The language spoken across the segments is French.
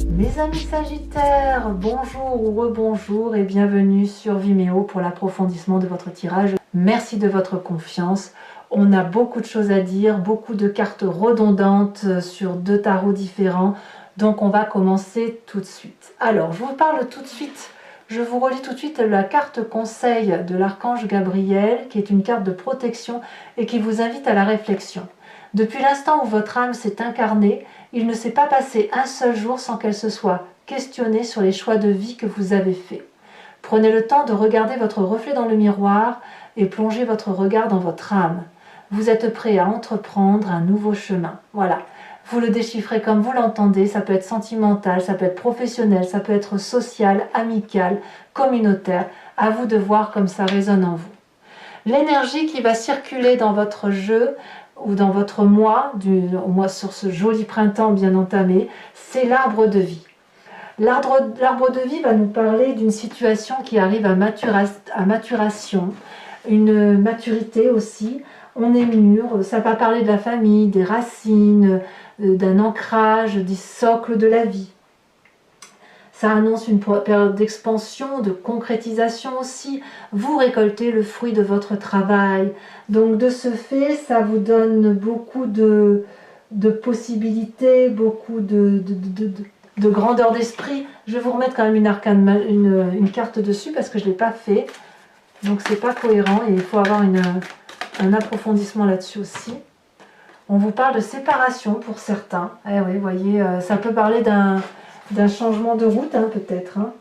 Mes amis Sagittaires, bonjour ou rebonjour et bienvenue sur Vimeo pour l'approfondissement de votre tirage. Merci de votre confiance. On a beaucoup de choses à dire, beaucoup de cartes redondantes sur deux tarots différents. Donc on va commencer tout de suite. Alors, je vous parle tout de suite. Je vous relis tout de suite la carte conseil de l'archange Gabriel, qui est une carte de protection et qui vous invite à la réflexion. Depuis l'instant où votre âme s'est incarnée, il ne s'est pas passé un seul jour sans qu'elle se soit questionnée sur les choix de vie que vous avez faits. Prenez le temps de regarder votre reflet dans le miroir et plongez votre regard dans votre âme. Vous êtes prêt à entreprendre un nouveau chemin. Voilà. Vous le déchiffrez comme vous l'entendez, ça peut être sentimental, ça peut être professionnel, ça peut être social, amical, communautaire. À vous de voir comme ça résonne en vous. L'énergie qui va circuler dans votre jeu ou dans votre mois sur ce joli printemps bien entamé, c'est l'arbre de vie. L'arbre de vie va nous parler d'une situation qui arrive à maturation, une maturité aussi. On est mûr, ça va parler de la famille, des racines, d'un ancrage, du socle de la vie. Ça annonce une période d'expansion, de concrétisation aussi. Vous récoltez le fruit de votre travail. Donc de ce fait, ça vous donne beaucoup de possibilités, beaucoup de grandeur d'esprit. Je vais vous remettre quand même une carte dessus parce que je ne l'ai pas fait. Donc c'est pas cohérent et il faut avoir un approfondissement là-dessus aussi. On vous parle de séparation pour certains. Eh oui, vous voyez, ça peut parler d'un changement de route, hein, peut-être. Hein.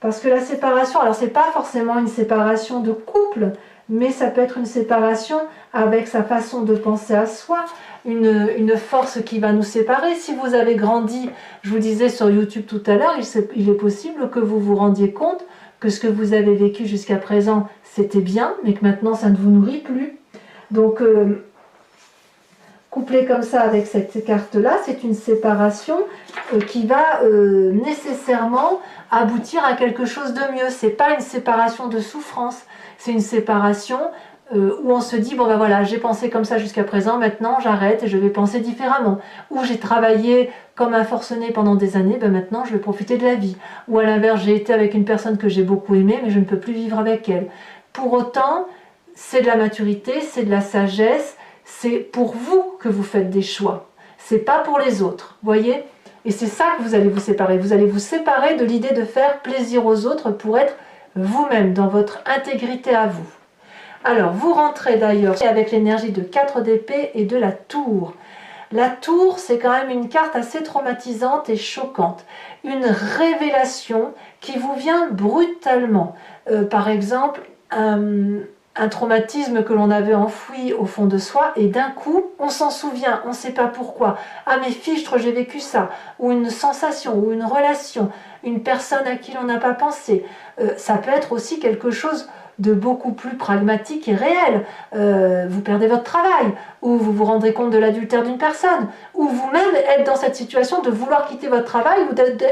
Parce que la séparation, alors c'est pas forcément une séparation de couple, mais ça peut être une séparation avec sa façon de penser à soi, une force qui va nous séparer. Si vous avez grandi, je vous disais sur YouTube tout à l'heure, il est possible que vous vous rendiez compte que ce que vous avez vécu jusqu'à présent, c'était bien, mais que maintenant ça ne vous nourrit plus. Donc, couplé comme ça avec cette carte-là, c'est une séparation qui va nécessairement aboutir à quelque chose de mieux. C'est pas une séparation de souffrance, c'est une séparation où on se dit, bon ben voilà, j'ai pensé comme ça jusqu'à présent, maintenant j'arrête et je vais penser différemment. Ou j'ai travaillé comme un forcené pendant des années, ben maintenant je vais profiter de la vie. Ou à l'inverse, j'ai été avec une personne que j'ai beaucoup aimée, mais je ne peux plus vivre avec elle. Pour autant, c'est de la maturité, c'est de la sagesse, c'est pour vous que vous faites des choix. C'est pas pour les autres, voyez? Et c'est ça que vous allez vous séparer. Vous allez vous séparer de l'idée de faire plaisir aux autres pour être vous-même, dans votre intégrité à vous. Alors, vous rentrez d'ailleurs avec l'énergie de 4 d'épée et de la tour. La tour, c'est quand même une carte assez traumatisante et choquante. Une révélation qui vous vient brutalement. Par exemple, un traumatisme que l'on avait enfoui au fond de soi et d'un coup, on s'en souvient, on ne sait pas pourquoi. Ah mais fichtre, j'ai vécu ça. Ou une sensation, ou une relation, une personne à qui l'on n'a pas pensé. Ça peut être aussi quelque chose de beaucoup plus pragmatique et réel. Vous perdez votre travail, ou vous vous rendrez compte de l'adultère d'une personne, ou vous-même êtes dans cette situation de vouloir quitter votre travail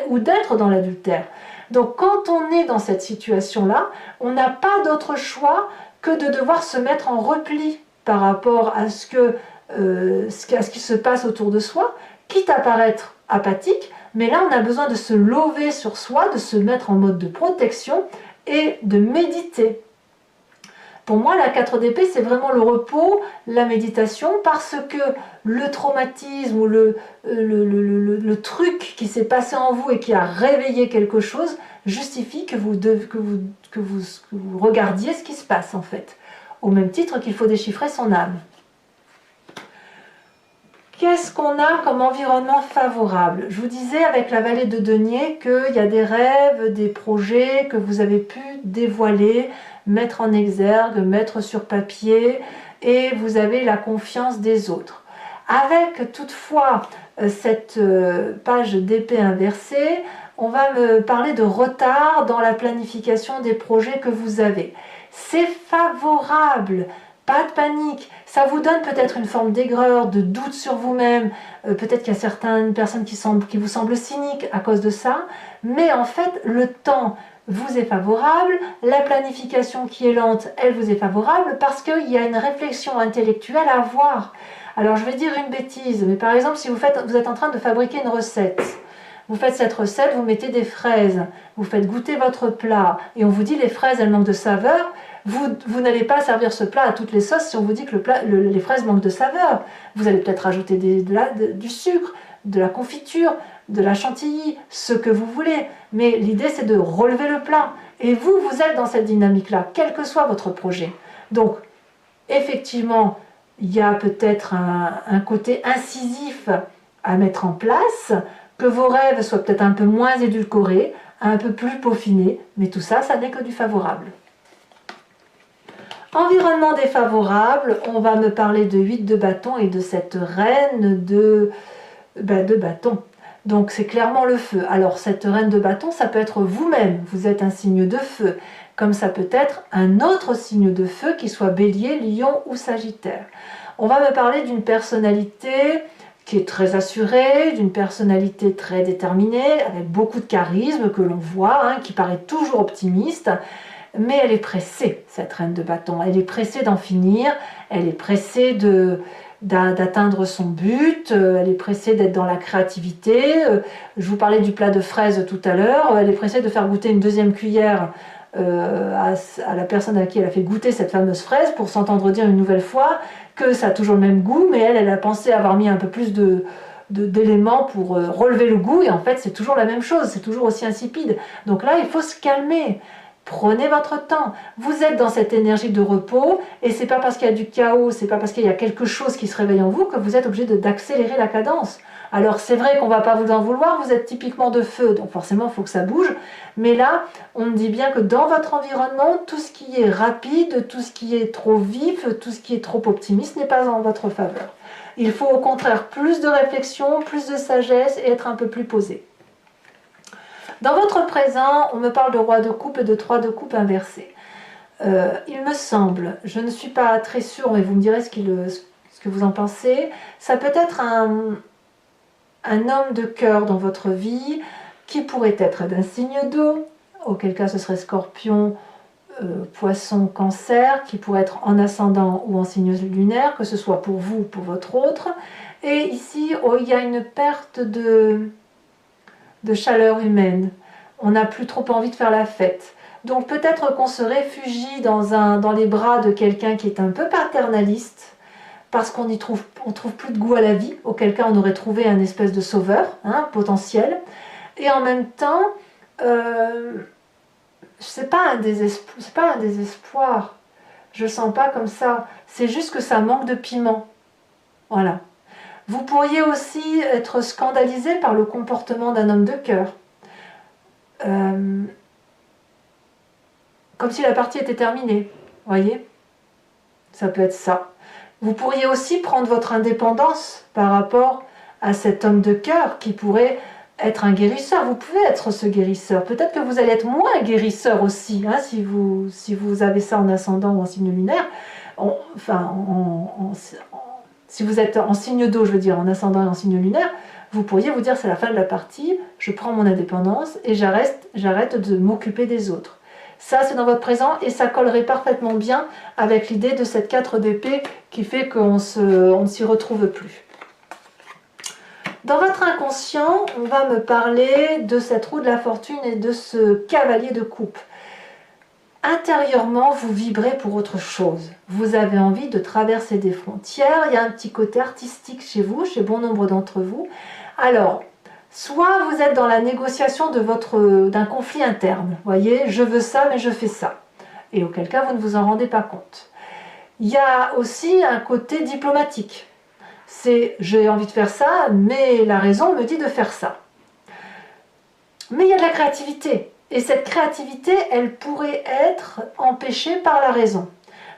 ou d'être dans l'adultère. Donc quand on est dans cette situation-là, on n'a pas d'autre choix que de devoir se mettre en repli par rapport à ce qui se passe autour de soi, quitte à paraître apathique, mais là on a besoin de se lever sur soi, de se mettre en mode de protection et de méditer. Pour moi, la 4 d'épée, c'est vraiment le repos, la méditation, parce que le traumatisme ou le truc qui s'est passé en vous et qui a réveillé quelque chose justifie que vous regardiez ce qui se passe en fait. Au même titre qu'il faut déchiffrer son âme. Qu'est-ce qu'on a comme environnement favorable? Je vous disais avec la vallée de denier qu'il y a des rêves, des projets que vous avez pu dévoiler, mettre en exergue, mettre sur papier, et vous avez la confiance des autres. Avec toutefois cette page d'épée inversée, on va me parler de retard dans la planification des projets que vous avez. C'est favorable. Pas de panique, ça vous donne peut-être une forme d'aigreur, de doute sur vous-même, peut-être qu'il y a certaines personnes qui vous semblent cyniques à cause de ça, mais en fait le temps vous est favorable, la planification qui est lente, elle vous est favorable parce qu'il y a une réflexion intellectuelle à avoir. Alors je vais dire une bêtise, mais par exemple si vous êtes en train de fabriquer une recette, Vous faites cette recette, vous mettez des fraises, vous faites goûter votre plat, et on vous dit les fraises, elles manquent de saveur. Vous n'allez pas servir ce plat à toutes les sauces si on vous dit que les fraises manquent de saveur. Vous allez peut-être rajouter du sucre, de la confiture, de la chantilly, ce que vous voulez. Mais l'idée, c'est de relever le plat. Et vous êtes dans cette dynamique-là, quel que soit votre projet. Donc, effectivement, il y a peut-être un côté incisif à mettre en place, que vos rêves soient peut-être un peu moins édulcorés, un peu plus peaufinés, mais tout ça, ça n'est que du favorable. Environnement défavorable, on va me parler de 8 de bâton et de cette reine de bâton. Donc c'est clairement le feu. Alors cette reine de bâton, ça peut être vous-même, vous êtes un signe de feu, comme ça peut être un autre signe de feu qui soit bélier, lion ou sagittaire. On va me parler d'une personnalité qui est très assurée, d'une personnalité très déterminée, avec beaucoup de charisme que l'on voit, qui paraît toujours optimiste, mais elle est pressée, cette reine de bâton. Elle est pressée d'en finir, elle est pressée d'atteindre son but, elle est pressée d'être dans la créativité. Je vous parlais du plat de fraises tout à l'heure, elle est pressée de faire goûter une deuxième cuillère à la personne à qui elle a fait goûter cette fameuse fraise pour s'entendre dire une nouvelle fois que ça a toujours le même goût, mais elle a pensé avoir mis un peu plus d'éléments pour relever le goût, et en fait c'est toujours la même chose, c'est toujours aussi insipide. Donc là il faut se calmer. Prenez votre temps. Vous êtes dans cette énergie de repos, et c'est pas parce qu'il y a du chaos, c'est pas parce qu'il y a quelque chose qui se réveille en vous que vous êtes obligé d'accélérer la cadence. Alors c'est vrai qu'on va pas vous en vouloir, vous êtes typiquement de feu, donc forcément il faut que ça bouge, mais là on me dit bien que dans votre environnement, tout ce qui est rapide, tout ce qui est trop vif, tout ce qui est trop optimiste n'est pas en votre faveur. Il faut au contraire plus de réflexion, plus de sagesse et être un peu plus posé. Dans votre présent, on me parle de roi de coupe et de 3 de coupe inversé. Il me semble, je ne suis pas très sûre, mais vous me direz ce que vous en pensez, ça peut être un homme de cœur dans votre vie qui pourrait être d'un signe d'eau, auquel cas ce serait Scorpion, Poisson, Cancer, qui pourrait être en ascendant ou en signe lunaire, que ce soit pour vous ou pour votre autre. Et ici, il y a une perte de chaleur humaine. On n'a plus trop envie de faire la fête. Donc peut-être qu'on se réfugie dans les bras de quelqu'un qui est un peu paternaliste, parce qu'on trouve plus de goût à la vie, auquel cas on aurait trouvé un espèce de sauveur potentiel. Et en même temps, c'est pas un désespoir. Je le sens pas comme ça. C'est juste que ça manque de piment. Voilà. Vous pourriez aussi être scandalisé par le comportement d'un homme de cœur. Comme si la partie était terminée. Voyez ? Ça peut être ça. Vous pourriez aussi prendre votre indépendance par rapport à cet homme de cœur qui pourrait être un guérisseur. Vous pouvez être ce guérisseur. Peut-être que vous allez être moins guérisseur aussi, si vous avez ça en ascendant ou en signe lunaire. Si vous êtes en signe d'eau, je veux dire en ascendant et en signe lunaire, vous pourriez vous dire c'est la fin de la partie, je prends mon indépendance et j'arrête de m'occuper des autres. Ça c'est dans votre présent et ça collerait parfaitement bien avec l'idée de cette 4 d'épée qui fait qu'on ne s'y retrouve plus. Dans votre inconscient, on va me parler de cette roue de la fortune et de ce cavalier de coupe. Intérieurement, vous vibrez pour autre chose. Vous avez envie de traverser des frontières. Il y a un petit côté artistique chez vous, chez bon nombre d'entre vous. Alors, soit vous êtes dans la négociation d'un conflit interne. Vous voyez, je veux ça, mais je fais ça. Et auquel cas, vous ne vous en rendez pas compte. Il y a aussi un côté diplomatique. C'est, j'ai envie de faire ça, mais la raison me dit de faire ça. Mais il y a de la créativité. Et cette créativité, elle pourrait être empêchée par la raison.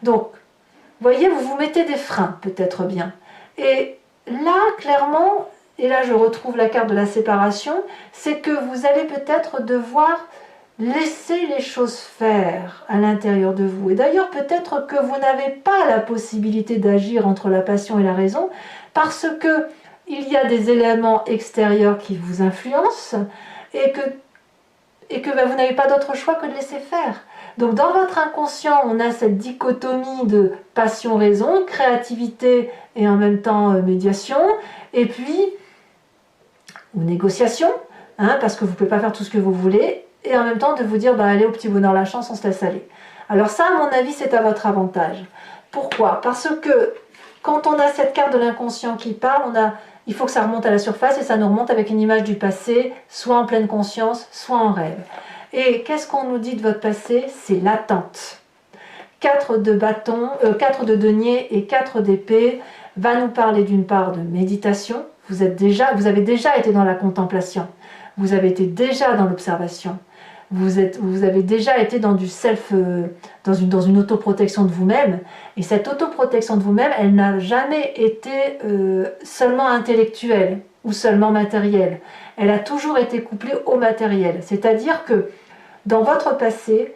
Donc, vous voyez, vous vous mettez des freins, peut-être bien. Et là, clairement, et là je retrouve la carte de la séparation, c'est que vous allez peut-être devoir laisser les choses faire à l'intérieur de vous. Et d'ailleurs, peut-être que vous n'avez pas la possibilité d'agir entre la passion et la raison, parce que il y a des éléments extérieurs qui vous influencent, et que vous n'avez pas d'autre choix que de laisser faire. Donc dans votre inconscient, on a cette dichotomie de passion-raison, créativité et en même temps médiation, et puis, ou négociation, hein, parce que vous ne pouvez pas faire tout ce que vous voulez, et en même temps de vous dire, bah, allez au petit bonheur la chance, on se laisse aller. Alors ça, à mon avis, c'est à votre avantage. Pourquoi? Parce que quand on a cette carte de l'inconscient qui parle, il faut que ça remonte à la surface, et ça nous remonte avec une image du passé, soit en pleine conscience, soit en rêve. Et qu'est-ce qu'on nous dit de votre passé? C'est l'attente. 4 de bâton, 4 de denier et 4 d'épée va nous parler d'une part de méditation. Vous avez déjà été dans la contemplation. Vous avez été déjà dans l'observation. Vous avez déjà été dans du self, dans une autoprotection de vous-même. Et cette autoprotection de vous-même, elle n'a jamais été seulement intellectuelle ou seulement matérielle. Elle a toujours été couplée au matériel. C'est-à-dire que dans votre passé,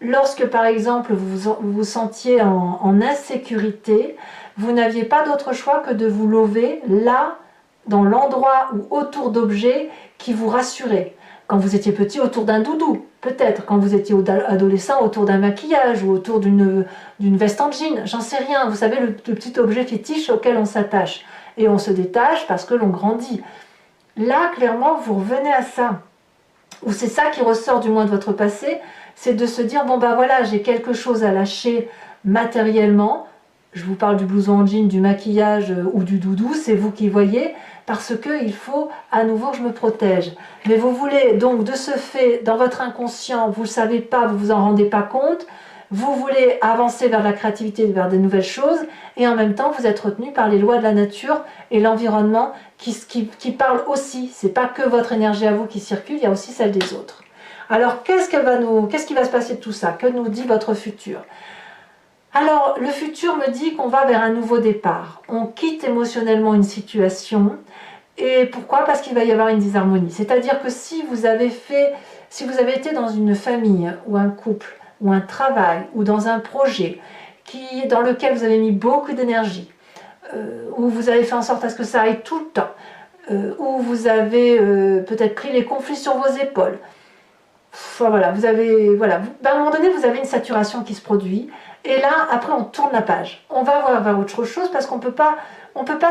lorsque par exemple vous vous sentiez en insécurité, vous n'aviez pas d'autre choix que de vous lever là, dans l'endroit ou autour d'objets qui vous rassuraient. Quand vous étiez petit, autour d'un doudou, peut-être. Quand vous étiez adolescent, autour d'un maquillage ou autour d'une veste en jean. J'en sais rien. Vous savez, le petit objet fétiche auquel on s'attache. Et on se détache parce que l'on grandit. Là, clairement, vous revenez à ça. Ou c'est ça qui ressort du moins de votre passé, c'est de se dire, bon ben voilà, j'ai quelque chose à lâcher matériellement. Je vous parle du blouson en jean, du maquillage ou du doudou, c'est vous qui voyez, parce qu'il faut à nouveau que je me protège. Mais vous voulez donc de ce fait, dans votre inconscient, vous ne le savez pas, vous ne vous en rendez pas compte, vous voulez avancer vers la créativité, vers de nouvelles choses, et en même temps vous êtes retenu par les lois de la nature et l'environnement qui parlent aussi. Ce n'est pas que votre énergie à vous qui circule, il y a aussi celle des autres. Alors qu'est-ce qui va se passer de tout ça? Que nous dit votre futur? Alors, le futur me dit qu'on va vers un nouveau départ. On quitte émotionnellement une situation. Et pourquoi? Parce qu'il va y avoir une disharmonie. C'est-à-dire que si vous avez été dans une famille ou un couple ou un travail ou dans un projet dans lequel vous avez mis beaucoup d'énergie, où vous avez fait en sorte à ce que ça aille tout le temps, où vous avez peut-être pris les conflits sur vos épaules, voilà, à un moment donné, vous avez une saturation qui se produit. Et là, après, on tourne la page. On va voir vers autre chose parce qu'on ne peut pas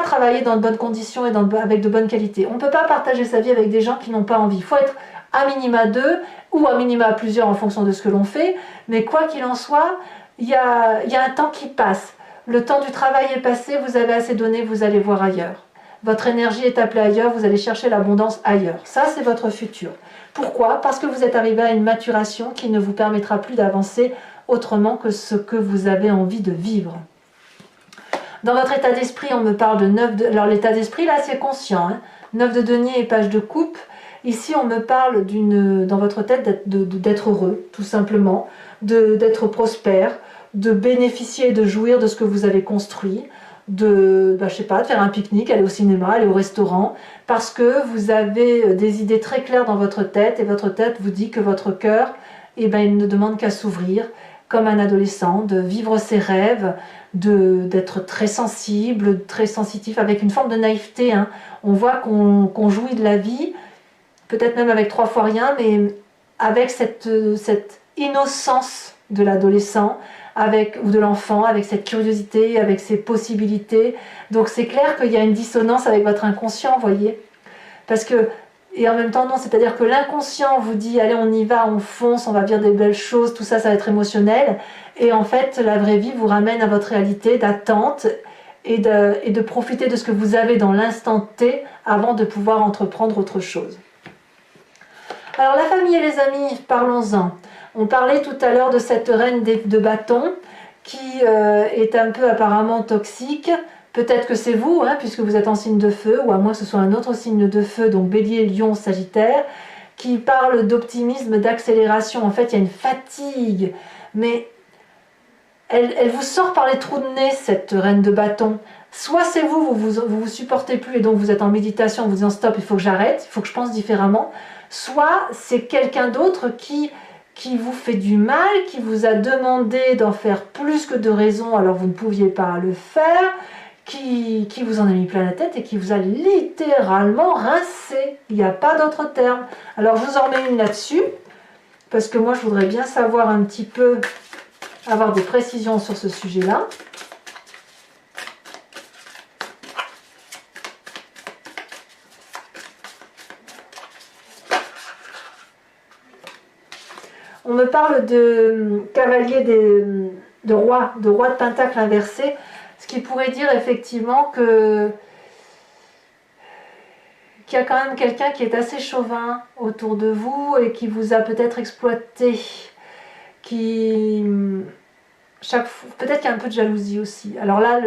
travailler dans de bonnes conditions et avec de bonnes qualités. On ne peut pas partager sa vie avec des gens qui n'ont pas envie. Il faut être à minima 2 ou à minima plusieurs en fonction de ce que l'on fait. Mais quoi qu'il en soit, il y a un temps qui passe. Le temps du travail est passé, vous avez assez donné, vous allez voir ailleurs. Votre énergie est appelée ailleurs, vous allez chercher l'abondance ailleurs. Ça, c'est votre futur. Pourquoi? Parce que vous êtes arrivé à une maturation qui ne vous permettra plus d'avancer autrement que ce que vous avez envie de vivre. Dans votre état d'esprit, on me parle de 9 de... Alors l'état d'esprit, là, c'est conscient. 9 de denier et page de coupe. Ici, on me parle dans votre tête d'être heureux, tout simplement, d'être prospère, de bénéficier et de jouir de ce que vous avez construit, je sais pas, de faire un pique-nique, aller au cinéma, aller au restaurant, parce que vous avez des idées très claires dans votre tête, et votre tête vous dit que votre cœur, il ne demande qu'à s'ouvrir, comme un adolescent, de vivre ses rêves, d'être très sensible, très sensitif, avec une forme de naïveté. On voit qu'on jouit de la vie, peut-être même avec 3 fois rien, mais avec cette innocence de l'adolescent, ou de l'enfant, avec cette curiosité, avec ses possibilités. Donc c'est clair qu'il y a une dissonance avec votre inconscient, vous voyez. Et en même temps, non, c'est-à-dire que l'inconscient vous dit, allez, on y va, on fonce, on va vivre des belles choses, tout ça, ça va être émotionnel. Et en fait, la vraie vie vous ramène à votre réalité d'attente et de profiter de ce que vous avez dans l'instant T avant de pouvoir entreprendre autre chose. Alors, la famille et les amis, parlons-en. On parlait tout à l'heure de cette reine de bâton qui est un peu apparemment toxique. Peut-être que c'est vous, puisque vous êtes en signe de feu, ou à moins que ce soit un autre signe de feu, donc Bélier, Lion, Sagittaire, qui parle d'optimisme, d'accélération. En fait, il y a une fatigue, mais elle vous sort par les trous de nez, cette reine de bâton. Soit c'est vous supportez plus et donc vous êtes en méditation, vous disant stop, il faut que j'arrête, il faut que je pense différemment. Soit c'est quelqu'un d'autre qui vous fait du mal, qui vous a demandé d'en faire plus que de raison, alors vous ne pouviez pas le faire, qui vous en a mis plein la tête et qui vous a littéralement rincé. Il n'y a pas d'autre terme. Alors je vous en mets une là-dessus, parce que moi je voudrais bien savoir un petit peu, avoir des précisions sur ce sujet-là. On me parle de cavalier de roi de pentacle inversé, ce qui pourrait dire effectivement que qu'il y a quand même quelqu'un qui est assez chauvin autour de vous et qui vous a peut-être exploité, peut-être qu'il y a un peu de jalousie aussi. Alors là,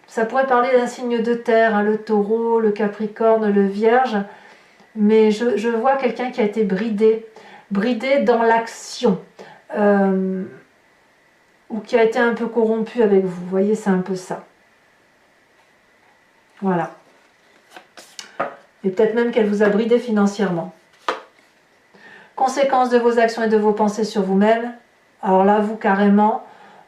ça pourrait parler d'un signe de terre, hein, le taureau, le capricorne, le vierge, mais je vois quelqu'un qui a été bridé dans l'action, ou qui a été un peu corrompu avec vous. Vous voyez, c'est un peu ça. Voilà. Et peut-être même qu'elle vous a bridé financièrement. Conséquence de vos actions et de vos pensées sur vous-même. Alors là, vous carrément,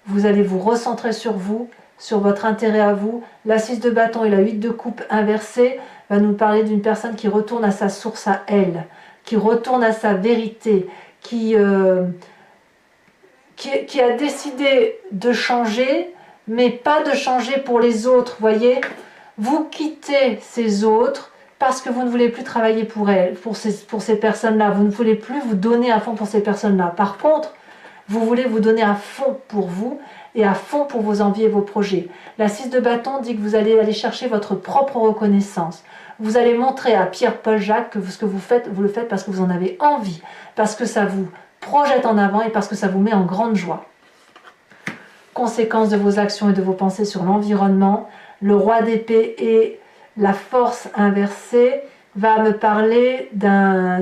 vous allez vous recentrer sur vous, sur votre intérêt à vous. La 6 de bâton et la 8 de coupe inversée va nous parler d'une personne qui retourne à sa source à elle, qui retourne à sa vérité, qui a décidé de changer, mais pas de changer pour les autres, voyez. Vous quittez ces autres parce que vous ne voulez plus travailler pour elles, pour ces personnes-là. Vous ne voulez plus vous donner à fond pour ces personnes-là. Par contre, vous voulez vous donner à fond pour vous et à fond pour vos envies et vos projets. La 6 de bâton dit que vous allez aller chercher votre propre reconnaissance. Vous allez montrer à Pierre, Paul, Jacques que ce que vous faites, vous le faites parce que vous en avez envie, parce que ça vous projette en avant et parce que ça vous met en grande joie. Conséquence de vos actions et de vos pensées sur l'environnement, le roi d'épée et la force inversée va me parler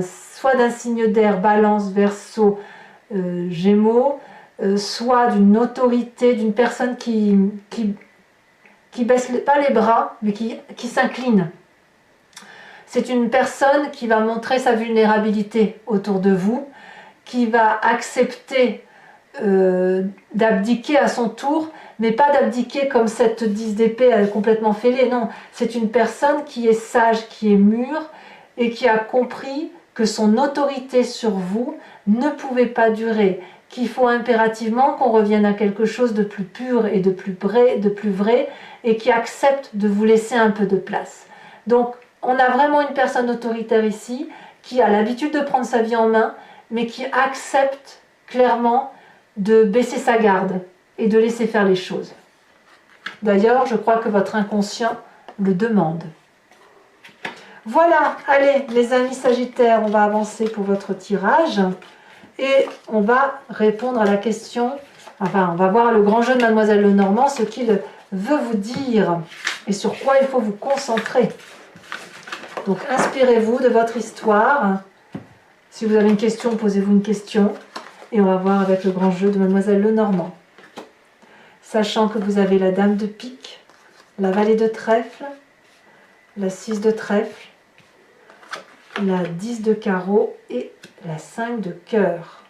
soit d'un signe d'air, balance, verseau, gémeaux, soit d'une autorité, d'une personne qui baisse pas les bras, mais qui s'incline. C'est une personne qui va montrer sa vulnérabilité autour de vous, qui va accepter d'abdiquer à son tour, mais pas d'abdiquer comme cette 10 d'épée complètement fêlée, non. C'est une personne qui est sage, qui est mûre, et qui a compris que son autorité sur vous ne pouvait pas durer, qu'il faut impérativement qu'on revienne à quelque chose de plus pur et de plus vrai, et qui accepte de vous laisser un peu de place. Donc, on a vraiment une personne autoritaire ici, qui a l'habitude de prendre sa vie en main, mais qui accepte clairement de baisser sa garde et de laisser faire les choses. D'ailleurs, je crois que votre inconscient le demande. Voilà, allez les amis Sagittaires, on va avancer pour votre tirage et on va répondre à la question, enfin on va voir le grand jeu de Mademoiselle Lenormand, ce qu'il veut vous dire et sur quoi il faut vous concentrer. Donc inspirez-vous de votre histoire. Si vous avez une question, posez-vous une question. Et on va voir avec le grand jeu de Mademoiselle Lenormand. Sachant que vous avez la dame de pique, la valet de trèfle, la 6 de trèfle, la 10 de carreau et la 5 de cœur.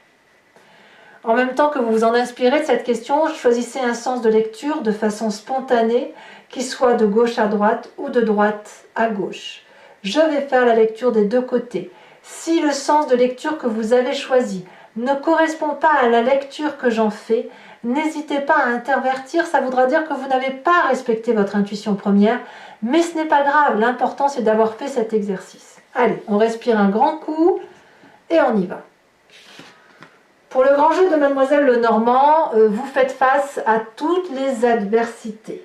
En même temps que vous vous en inspirez de cette question, choisissez un sens de lecture de façon spontanée, qui soit de gauche à droite ou de droite à gauche. Je vais faire la lecture des deux côtés. Si le sens de lecture que vous avez choisi ne correspond pas à la lecture que j'en fais, n'hésitez pas à intervertir, ça voudra dire que vous n'avez pas respecté votre intuition première, mais ce n'est pas grave, l'important c'est d'avoir fait cet exercice. Allez, on respire un grand coup et on y va. Pour le grand jeu de Mademoiselle Lenormand, vous faites face à toutes les adversités.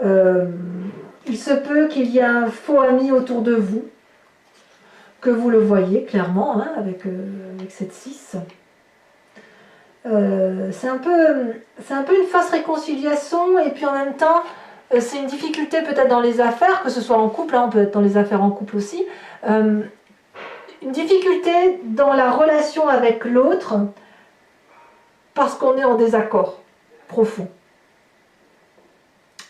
Il se peut qu'il y ait un faux ami autour de vous, que vous le voyez clairement, hein, avec cette 6. C'est un peu une fausse réconciliation, et puis en même temps, c'est une difficulté peut-être dans les affaires, que ce soit en couple, hein, on peut être dans les affaires en couple aussi, une difficulté dans la relation avec l'autre, parce qu'on est en désaccord profond.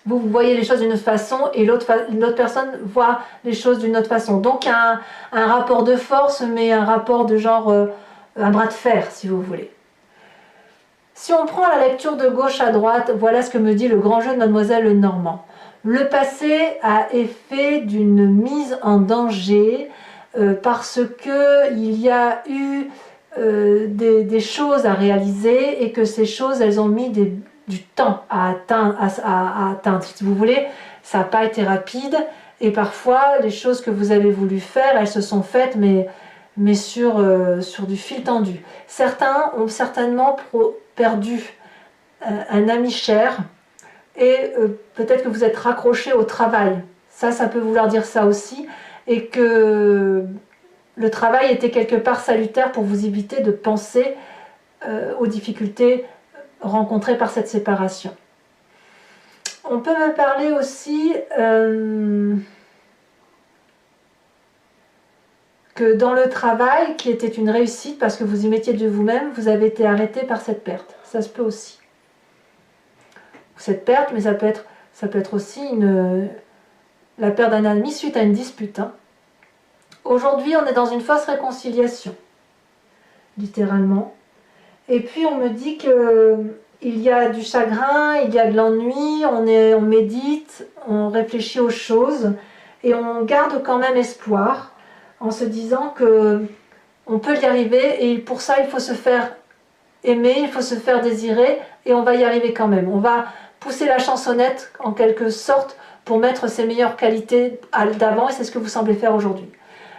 Vous voyez les choses d'une autre façon et l'autre personne voit les choses d'une autre façon. Donc il y a un rapport de force, mais un rapport de genre, un bras de fer si vous voulez. Si on prend la lecture de gauche à droite, voilà ce que me dit le grand jeu de Mademoiselle Lenormand. Le passé a effet d'une mise en danger parce qu'il y a eu des choses à réaliser et que ces choses, elles ont mis du temps à atteindre. Si vous voulez, ça n'a pas été rapide et parfois les choses que vous avez voulu faire, elles se sont faites mais mais sur du fil tendu. Certains ont certainement perdu un ami cher, et peut-être que vous êtes raccroché au travail. Ça peut vouloir dire ça aussi, et que le travail était quelque part salutaire pour vous éviter de penser aux difficultés rencontrées par cette séparation. On peut me parler aussi que dans le travail, qui était une réussite parce que vous y mettiez de vous-même, vous avez été arrêté par cette perte. Ça se peut aussi. Cette perte, mais ça peut être aussi la perte d'un ami suite à une dispute. Hein. Aujourd'hui, on est dans une fausse réconciliation, littéralement. Et puis, on me dit qu'il y a du chagrin, il y a de l'ennui, on médite, on réfléchit aux choses, et on garde quand même espoir, en se disant qu'on peut y arriver, et pour ça, il faut se faire aimer, il faut se faire désirer, et on va y arriver quand même. On va pousser la chansonnette, en quelque sorte, pour mettre ses meilleures qualités d'avant, et c'est ce que vous semblez faire aujourd'hui.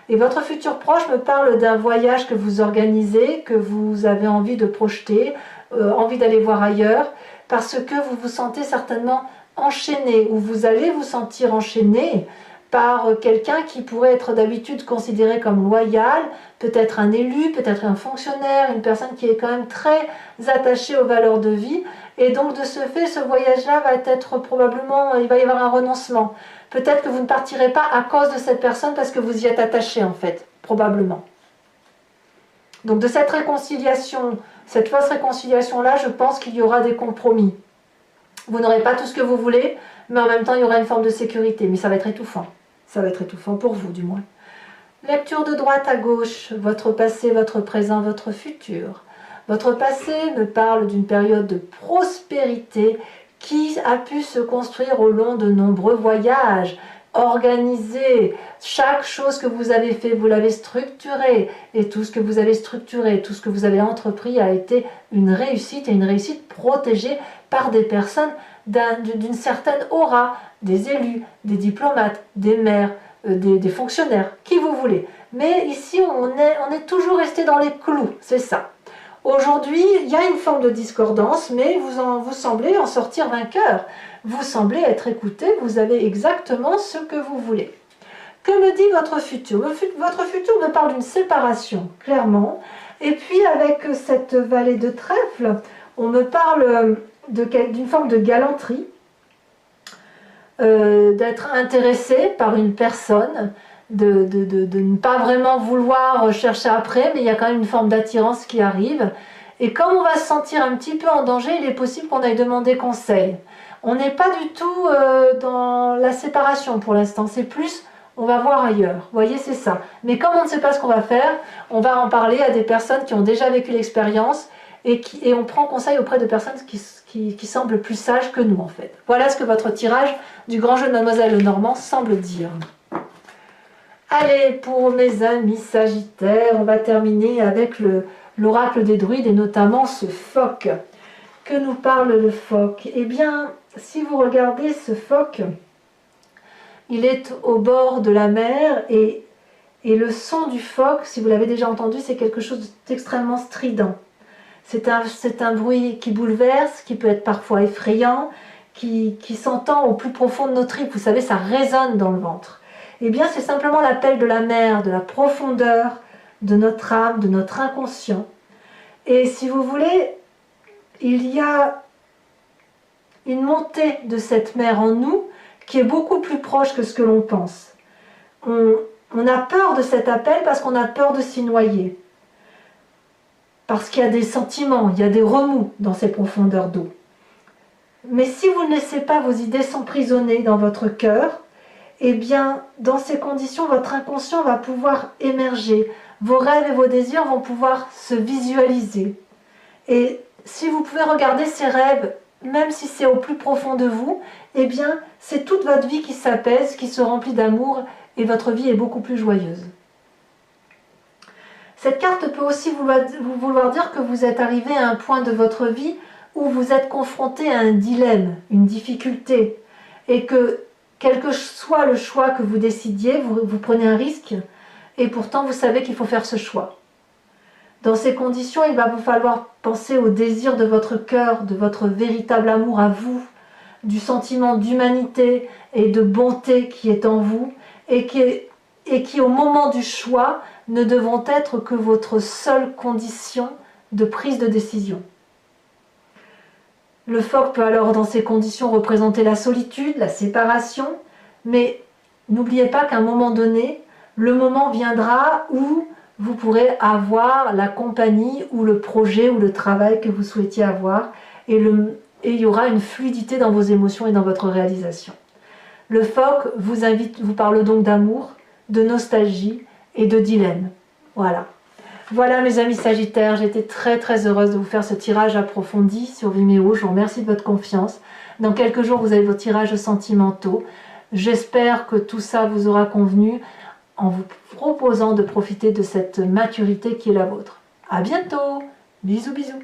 Et votre futur proche me parle d'un voyage que vous organisez, que vous avez envie de projeter, envie d'aller voir ailleurs, parce que vous vous sentez certainement enchaîné, ou vous allez vous sentir enchaîné par quelqu'un qui pourrait être d'habitude considéré comme loyal, peut-être un élu, peut-être un fonctionnaire, une personne qui est quand même très attachée aux valeurs de vie, et donc de ce fait, ce voyage-là va être probablement, il va y avoir un renoncement. Peut-être que vous ne partirez pas à cause de cette personne parce que vous y êtes attaché en fait, probablement. Donc de cette réconciliation, cette fausse réconciliation-là, je pense qu'il y aura des compromis. Vous n'aurez pas tout ce que vous voulez, mais en même temps il y aura une forme de sécurité, mais ça va être étouffant. Ça va être étouffant pour vous du moins. Lecture de droite à gauche, votre passé, votre présent, votre futur. Votre passé me parle d'une période de prospérité qui a pu se construire au long de nombreux voyages, organisé. Chaque chose que vous avez fait, vous l'avez structuré. Et tout ce que vous avez structuré, tout ce que vous avez entrepris a été une réussite, et une réussite protégée par des personnes d'une certaine aura, des élus, des diplomates, des maires, des fonctionnaires, qui vous voulez. Mais ici, on est toujours resté dans les clous, c'est ça. Aujourd'hui, il y a une forme de discordance, mais vous semblez en sortir vainqueur. Vous semblez être écouté, vous avez exactement ce que vous voulez. Que me dit votre futur? Votre futur me parle d'une séparation, clairement. Et puis avec cette vallée de trèfle, on me parle d'une forme de galanterie, d'être intéressé par une personne, de ne pas vraiment vouloir chercher après, mais il y a quand même une forme d'attirance qui arrive. Et comme on va se sentir un petit peu en danger, il est possible qu'on aille demander conseil. On n'est pas du tout dans la séparation pour l'instant, c'est plus on va voir ailleurs. Vous voyez, c'est ça. Mais comme on ne sait pas ce qu'on va faire, on va en parler à des personnes qui ont déjà vécu l'expérience, et on prend conseil auprès de personnes qui semblent plus sages que nous en fait. Voilà ce que votre tirage du grand jeu de Mademoiselle Lenormand semble dire. Allez, pour mes amis Sagittaires, on va terminer avec l'oracle des druides, et notamment ce phoque. Que nous parle le phoque? Eh bien, si vous regardez ce phoque, il est au bord de la mer, et le son du phoque, si vous l'avez déjà entendu, c'est quelque chose d'extrêmement strident. C'est un bruit qui bouleverse, qui peut être parfois effrayant, qui s'entend au plus profond de nos tripes. Vous savez, ça résonne dans le ventre. Eh bien, c'est simplement l'appel de la mer, de la profondeur, de notre âme, de notre inconscient. Et si vous voulez, il y a une montée de cette mer en nous qui est beaucoup plus proche que ce que l'on pense. On a peur de cet appel parce qu'on a peur de s'y noyer. Parce qu'il y a des sentiments, il y a des remous dans ces profondeurs d'eau. Mais si vous ne laissez pas vos idées s'emprisonner dans votre cœur, eh bien, dans ces conditions, votre inconscient va pouvoir émerger. Vos rêves et vos désirs vont pouvoir se visualiser. Et si vous pouvez regarder ces rêves, même si c'est au plus profond de vous, eh bien, c'est toute votre vie qui s'apaise, qui se remplit d'amour, et votre vie est beaucoup plus joyeuse. Cette carte peut aussi vouloir dire que vous êtes arrivé à un point de votre vie où vous êtes confronté à un dilemme, une difficulté, et que quel que soit le choix que vous décidiez, vous prenez un risque, et pourtant vous savez qu'il faut faire ce choix. Dans ces conditions, il va vous falloir penser au désir de votre cœur, de votre véritable amour à vous, du sentiment d'humanité et de bonté qui est en vous et qui au moment du choix ne devront être que votre seule condition de prise de décision. Le phoque peut alors dans ces conditions représenter la solitude, la séparation, mais n'oubliez pas qu'à un moment donné, le moment viendra où vous pourrez avoir la compagnie ou le projet ou le travail que vous souhaitiez avoir et il y aura une fluidité dans vos émotions et dans votre réalisation. Le phoque vous parle donc d'amour, de nostalgie et de dilemme. Voilà. Voilà mes amis Sagittaires, j'étais très heureuse de vous faire ce tirage approfondi sur Vimeo. Je vous remercie de votre confiance. Dans quelques jours, vous avez vos tirages sentimentaux. J'espère que tout ça vous aura convenu en vous proposant de profiter de cette maturité qui est la vôtre. À bientôt. Bisous bisous.